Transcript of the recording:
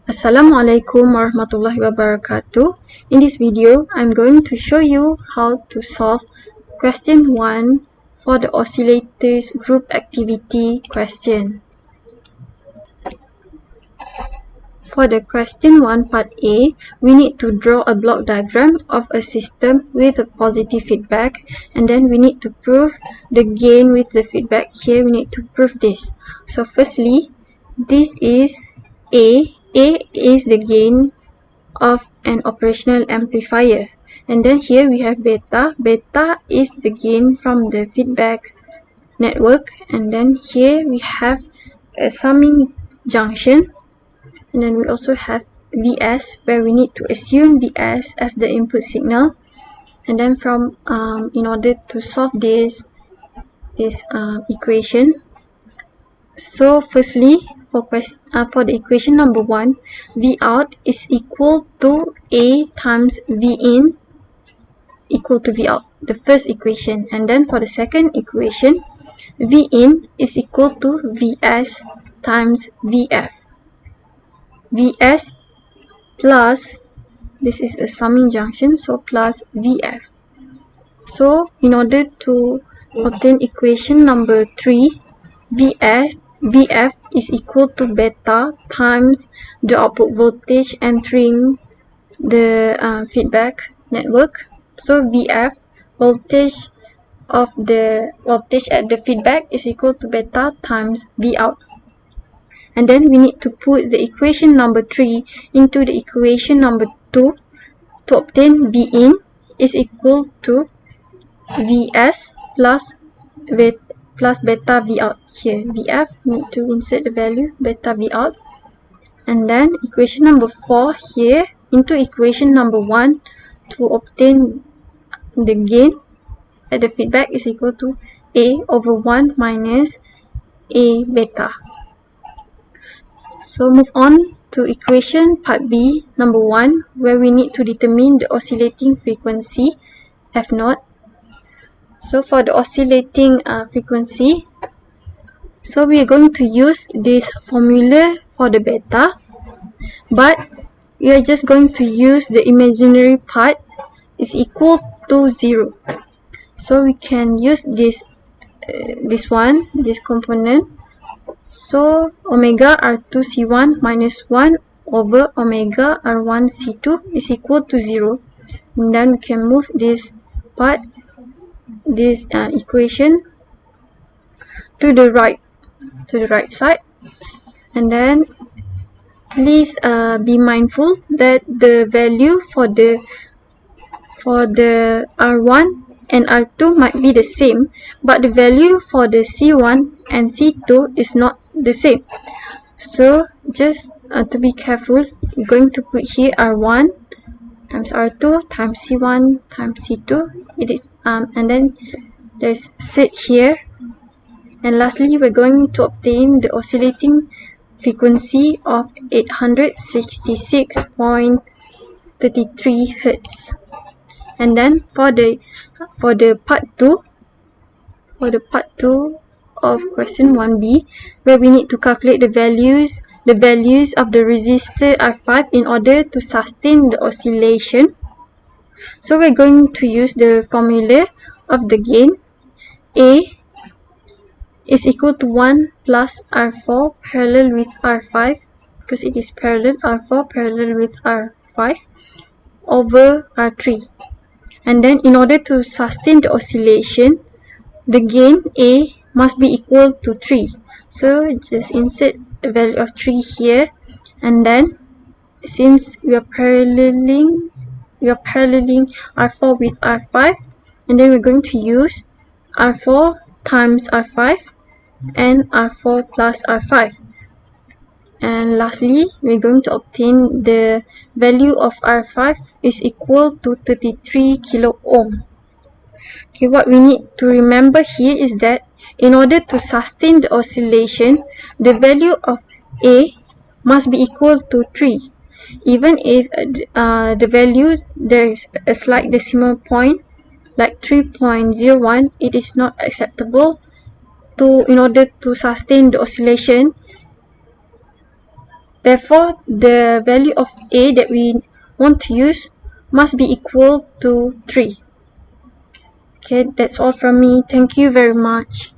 Assalamualaikum warahmatullahi wabarakatuh. In this video, I'm going to show you how to solve question 1 for the oscillators group activity question. For the question 1 part A, we need to draw a block diagram of a system with a positive feedback, and then we need to prove the gain with the feedback. Here we need to prove this. So firstly, this is A. A is the gain of an operational amplifier. And then here we have beta. Beta is the gain from the feedback network. And then here we have a summing junction. And then we also have Vs, where we need to assume Vs as the input signal. And then from in order to solve this equation, so firstly, for the equation number 1, V out is equal to A times V in equal to V out, the first equation. And then for the second equation, V in is equal to Vs times Vf. Vs plus, this is a summing junction, so plus Vf. So in order to obtain equation number 3, Vf is equal to beta times the output voltage entering the feedback network. So Vf, voltage at the feedback, is equal to beta times V out. And then we need to put the equation number 3 into the equation number 2 to obtain V in is equal to Vs plus beta V out. Here Vf, need to insert the value beta V out, and then equation number 4 here into equation number 1 to obtain the gain at the feedback is equal to A over 1 minus A beta. So move on to equation part B number 1, where we need to determine the oscillating frequency F0. So for the oscillating frequency, so we are going to use this formula for the beta, but we are just going to use the imaginary part is equal to 0. So we can use this component. So omega R2 C1 minus 1 over omega R1 C2 is equal to 0. And then we can move this part, this equation, to the right side. And then please be mindful that the value for the R1 and R2 might be the same, but the value for the C1 and C2 is not the same. So just to be careful, we're going to put here R1 times R2 times C1 times C2. It is and then there's set here. And lastly, we're going to obtain the oscillating frequency of 866.33 Hz. And then for the part 2, of question 1b, where we need to calculate the values of the resistor R5 in order to sustain the oscillation. So we're going to use the formula of the gain. A is equal to 1 plus R4 parallel with R5, because it is parallel, R4 parallel with R5 over R3. And then in order to sustain the oscillation, the gain A must be equal to 3. So just insert a value of 3 here, and then since we are paralleling R4 with R5, and then we're going to use R4 times R5 and R4 plus R5. And lastly, we're going to obtain the value of R5 is equal to 33 kilo ohm. Okay, what we need to remember here is that in order to sustain the oscillation, the value of A must be equal to 3. Even if the value, there is a slight decimal point like 3.01, it is not acceptable in order to sustain the oscillation. Therefore, the value of A that we want to use must be equal to 3. Okay, that's all from me. Thank you very much.